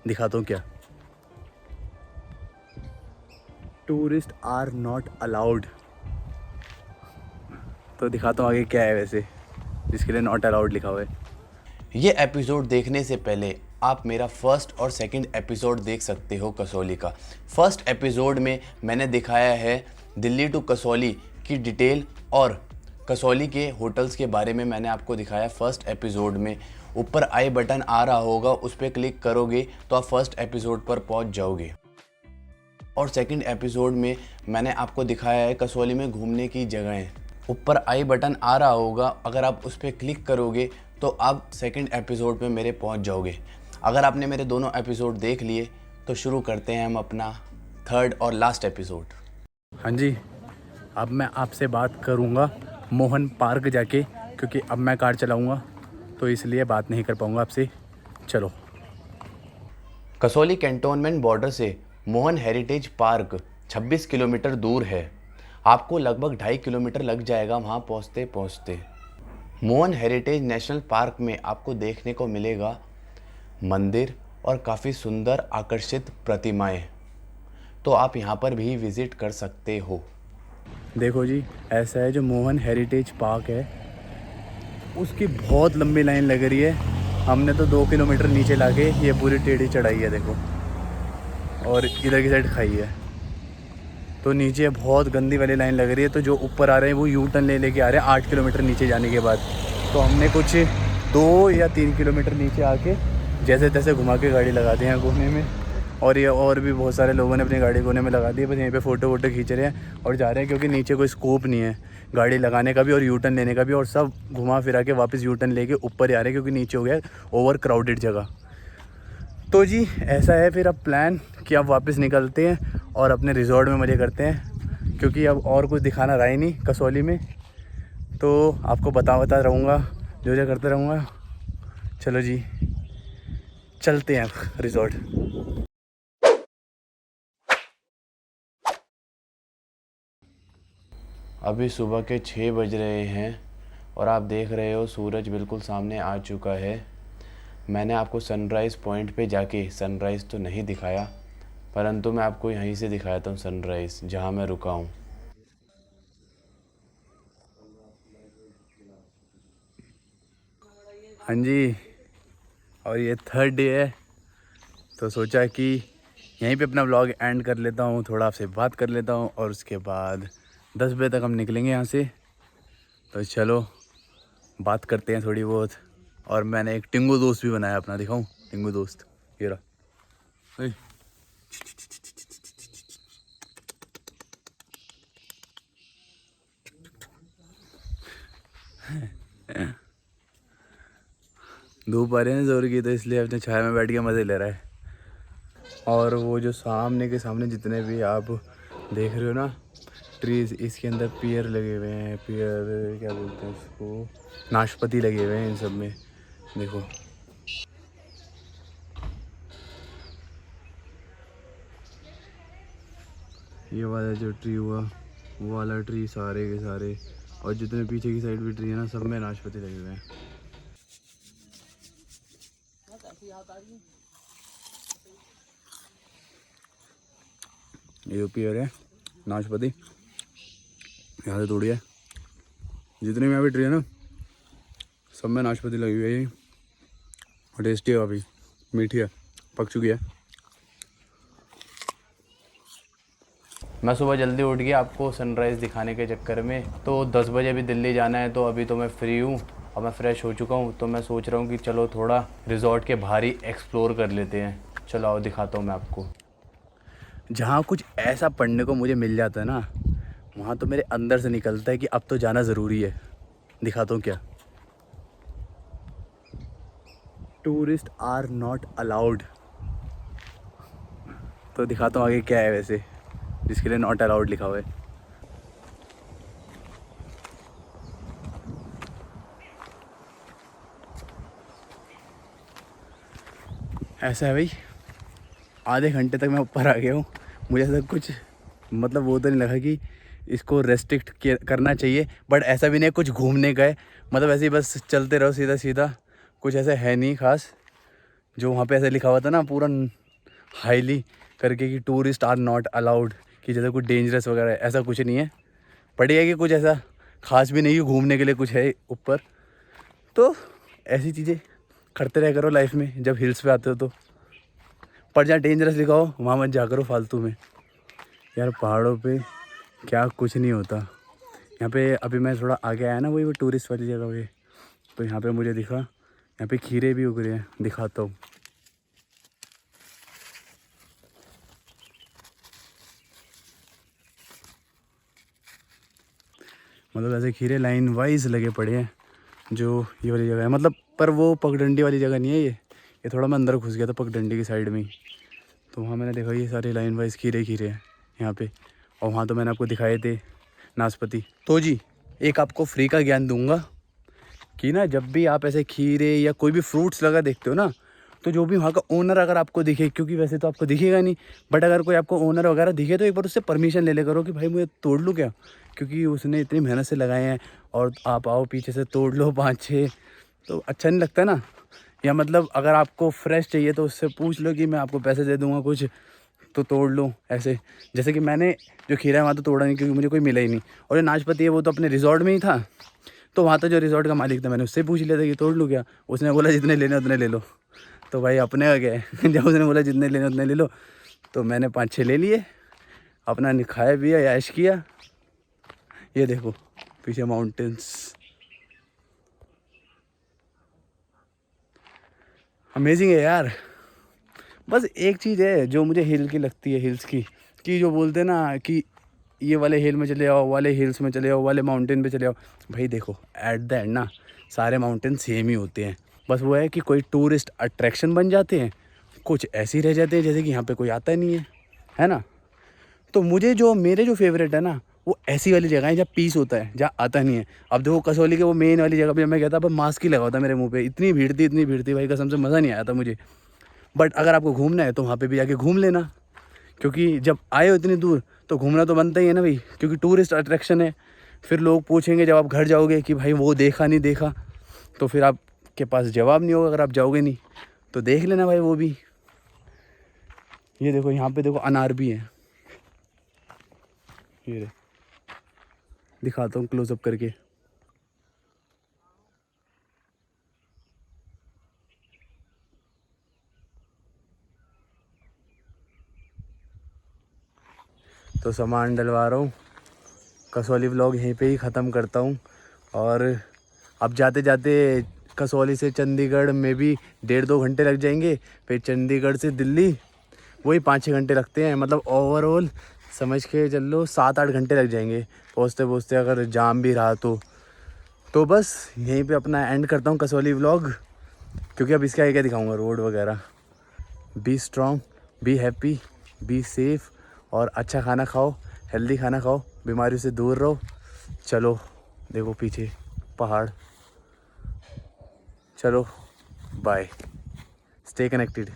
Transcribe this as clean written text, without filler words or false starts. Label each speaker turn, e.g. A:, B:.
A: दिखाता हूँ क्या। Tourist are not allowed. तो दिखाता हूँ आगे क्या है वैसे, जिसके लिए नॉट अलाउड लिखा हुआ है।
B: ये एपिसोड देखने से पहले आप मेरा फर्स्ट और सेकंड एपिसोड देख सकते हो कसौली का। फर्स्ट एपिसोड में मैंने दिखाया है दिल्ली टू कसौली की डिटेल और कसौली के होटल्स के बारे में मैंने आपको दिखाया फर्स्ट एपिसोड में। ऊपर आई बटन आ रहा होगा, उस पर क्लिक करोगे तो आप फर्स्ट एपिसोड पर पहुंच जाओगे। और सेकंड एपिसोड में मैंने आपको दिखाया है कसौली में घूमने की जगहें। ऊपर आई बटन आ रहा होगा, अगर आप उस पर क्लिक करोगे तो आप सेकंड एपिसोड पे मेरे पहुंच जाओगे। अगर आपने मेरे दोनों एपिसोड देख लिए तो शुरू करते हैं हम अपना थर्ड और लास्ट एपिसोड।
A: हाँ जी, अब मैं आपसे बात करूँगा मोहन पार्क जाके, क्योंकि अब मैं कार चलाऊँगा तो इसलिए बात नहीं कर पाऊँगा आपसे। चलो।
B: कसौली कैंटोनमेंट बॉर्डर से मोहन हेरिटेज पार्क 26 किलोमीटर दूर है। आपको लगभग 2.5 किलोमीटर लग जाएगा वहाँ पहुँचते पहुँचते। मोहन हेरिटेज नेशनल पार्क में आपको देखने को मिलेगा मंदिर और काफ़ी सुंदर आकर्षित प्रतिमाएं, तो आप यहाँ पर भी विज़िट कर सकते हो।
A: देखो जी, ऐसा है जो मोहन हेरिटेज पार्क है, उसकी बहुत लंबी लाइन लग रही है। हमने तो 2 किलोमीटर नीचे लाके ये पूरी टेढ़ी चढ़ाई है देखो, और इधर की साइड खाई है। तो नीचे बहुत गंदी वाली लाइन लग रही है। तो जो ऊपर आ रहे हैं वो यू टर्न ले लेके आ रहे हैं 8 किलोमीटर नीचे जाने के बाद। तो हमने कुछ 2 या 3 किलोमीटर नीचे आके जैसे तैसे घुमा के गाड़ी लगा दी है कोने में। और ये और भी बहुत सारे लोगों ने अपनी गाड़ी कोने में लगा दी है। बस यहीं पे फ़ोटो वोटो खींच रहे हैं और जा रहे हैं, क्योंकि नीचे कोई स्कोप नहीं है गाड़ी लगाने का भी और यू टर्न लेने का भी। और सब घुमा फिरा के वापस यू टर्न लेके ऊपर ही आ रहे हैं, क्योंकि नीचे हो गया ओवर क्राउडेड जगह। तो जी ऐसा है फिर अब प्लान कि अब वापस निकलते हैं और अपने रिजॉर्ट में मज़े करते हैं, क्योंकि अब और कुछ दिखाना रहा ही नहीं कसौली में। तो आपको बता रहूँगा, जो जो करते रहूँगा। चलो जी, चलते हैं रिजॉर्ट।
B: अभी सुबह के 6 बज रहे हैं और आप देख रहे हो सूरज बिल्कुल सामने आ चुका है। मैंने आपको सनराइज़ पॉइंट पे जाके सनराइज़ तो नहीं दिखाया, परंतु मैं आपको यहीं से दिखाता हूँ सनराइज़ जहाँ मैं रुका हूँ।
A: हाँ जी, और ये थर्ड डे है, तो सोचा कि यहीं पे अपना व्लॉग एंड कर लेता हूँ, थोड़ा आपसे बात कर लेता हूँ और उसके बाद 10 बजे तक हम निकलेंगे यहाँ से। तो चलो बात करते हैं थोड़ी बहुत। और मैंने एक टिंगू दोस्त भी बनाया अपना, दिखाऊं टिंगू दोस्त, ये रहा। ओए, धूप आ रही है जोर की, तो इसलिए अपने छाया में बैठ के मज़े ले रहा है। और वो जो सामने के सामने जितने भी आप देख रहे हो ना ट्रीज़, इसके अंदर पियर लगे हुए हैं। पियर क्या बोलते हैं उसको, नाशपाती लगे हुए हैं इन सब में, देखो। ये वाला जो ट्री हुआ, वो वाला ट्री, सारे के सारे, और जितने पीछे की साइड भी ट्री है ना, सब में नाशपाती लगे हुए हैं। ये पियर है नाशपाती, यहाँ से तोड़ी है। जितने में अभी ट्री है ना, सब में नाशपाती लगी हुई है। ये टेस्टी है, काफ़ी मीठी है, पक चुकी है।
B: मैं सुबह जल्दी उठ गया आपको सनराइज़ दिखाने के चक्कर में। तो 10 बजे भी दिल्ली जाना है, तो अभी तो मैं फ्री हूँ और मैं फ़्रेश हो चुका हूँ। तो मैं सोच रहा हूँ कि चलो थोड़ा रिज़ॉर्ट के बाहर ही एक्सप्लोर कर लेते हैं। चलो आओ दिखाता हूँ मैं आपको।
A: जहाँ कुछ ऐसा पढ़ने को मुझे मिल जाता है ना, वहाँ तो मेरे अंदर से निकलता है कि अब तो जाना ज़रूरी है। दिखाता हूँ क्या। Tourist are not allowed. तो दिखाता हूँ आगे क्या है वैसे, जिसके लिए नॉट अलाउड लिखा हुआ है। ऐसा है भाई, आधे घंटे तक मैं ऊपर आ गया हूँ। मुझे ऐसा कुछ मतलब वो तो नहीं लगा कि इसको रेस्ट्रिक्ट करना चाहिए, बट ऐसा भी नहीं कुछ घूमने गए, मतलब ऐसे ही बस चलते रहो सीधा सीधा, कुछ ऐसा है नहीं खास। जो वहाँ पे ऐसे लिखा हुआ था ना पूरा हाईली करके कि टूरिस्ट आर नॉट अलाउड, कि जैसे कुछ डेंजरस वगैरह, ऐसा कुछ नहीं है। बढ़िया कि कुछ ऐसा खास भी नहीं है, घूमने के लिए कुछ है ऊपर। तो ऐसी चीज़ें करते रह करो लाइफ में जब हिल्स पे आते हो तो। पर जहाँ डेंजरस लिखा हो वहाँ मत जा करो फालतू में। यार पहाड़ों पे क्या कुछ नहीं होता। यहाँ पे अभी मैं थोड़ा आगे आया ना, वही वो टूरिस्ट वाली जगह पे, तो यहाँ पे मुझे दिखा यहाँ पे खीरे भी उग रहे हैं, दिखाता हूँ। मतलब ऐसे खीरे लाइन वाइज लगे पड़े हैं। जो ये वाली जगह है मतलब, पर वो पगडंडी वाली जगह नहीं है ये थोड़ा मैं अंदर घुस गया था पगडंडी की साइड में ही। तो वहाँ मैंने देखा ये सारे लाइन वाइज खीरे खीरे हैं यहाँ पे। और वहाँ तो मैंने आपको दिखाए थे नाशपाती। तो जी एक आपको फ्री का ज्ञान दूंगा कि ना, जब भी आप ऐसे खीरे या कोई भी फ्रूट्स लगा देखते हो ना, तो जो भी वहाँ का ओनर अगर आपको दिखे, क्योंकि वैसे तो आपको दिखेगा नहीं, बट अगर कोई आपको ओनर वगैरह दिखे तो एक बार उससे परमिशन ले करो कि भाई मुझे तोड़ लूँ क्या, क्योंकि उसने इतनी मेहनत से लगाए हैं और आप आओ पीछे से तोड़ लो 5-6, तो अच्छा नहीं लगता ना। या मतलब अगर आपको फ्रेश चाहिए तो उससे पूछ लो कि मैं आपको पैसे दे दूँगा कुछ, तो तोड़ लो ऐसे। जैसे कि मैंने जो खीरा है वहाँ तो तोड़ा नहीं क्योंकि मुझे कोई मिला ही नहीं, और जो नाशपाती है वो तो अपने रिजॉर्ट में ही था, तो वहाँ तो जो रिजॉर्ट का मालिक था मैंने उससे पूछ लिया था कि तोड़ लूँ क्या। उसने बोला जितने लेने उतने ले लो। तो भाई अपने का क्या है जब उसने बोला जितने लेने उतने ले लो, तो मैंने 5-6 ले लिए, अपना खाया पिया ऐश किया। ये देखो पीछे माउंटेन्स, अमेजिंग है यार। बस एक चीज़ है जो मुझे हिल की लगती है, हिल्स की, कि जो बोलते हैं ना कि ये वाले हिल में चले जाओ, वाले हिल्स में चले जाओ, वाले माउंटेन पे चले जाओ। भाई देखो एट द एंड ना सारे माउंटेन सेम ही होते हैं। बस वो है कि कोई टूरिस्ट अट्रैक्शन बन जाते हैं, कुछ ऐसे ही रह जाते हैं जैसे कि यहाँ पे कोई आता नहीं है ना। तो मुझे जो मेरे जो फेवरेट है ना, वो ऐसी वाली जगह है जहाँ पीस होता है, जहाँ आता नहीं है। अब देखो कसौली के वो मेन वाली जगह पे मैं गया था, अब मास्क ही लगा था मेरे मुंह पे, इतनी भीड़ थी भाई कसम से, मज़ा नहीं आया था मुझे। बट अगर आपको घूमना है तो वहाँ पे भी जाके घूम लेना, क्योंकि जब आए हो इतनी दूर तो घूमना तो बनता ही है ना भाई, क्योंकि टूरिस्ट अट्रैक्शन है। फिर लोग पूछेंगे जब आप घर जाओगे कि भाई वो देखा नहीं देखा, तो फिर आपके पास जवाब नहीं होगा अगर आप जाओगे नहीं। तो देख लेना भाई वो भी। ये देखो यहाँ पे देखो अनार भी है, ये दिखाता हूँ क्लोजअप करके। तो सामान डलवा रहा हूँ, कसौली व्लॉग यहीं पे ही ख़त्म करता हूँ। और अब जाते जाते कसौली से चंडीगढ़ में भी 1.5-2 घंटे लग जाएंगे, फिर चंडीगढ़ से दिल्ली वही 5-6 घंटे लगते हैं। मतलब ओवरऑल समझ के चल लो 7-8 घंटे लग जाएंगे पहुँचते पहुँचते, अगर जाम भी रहा तो बस यहीं पे अपना एंड करता हूँ कसौली व्लॉग, क्योंकि अब इसका क्या दिखाऊँगा रोड वगैरह। Be strong, be happy, be safe, और अच्छा खाना खाओ, हेल्दी खाना खाओ, बीमारियों से दूर रहो। चलो देखो पीछे पहाड़, चलो बाय, स्टे कनेक्टेड।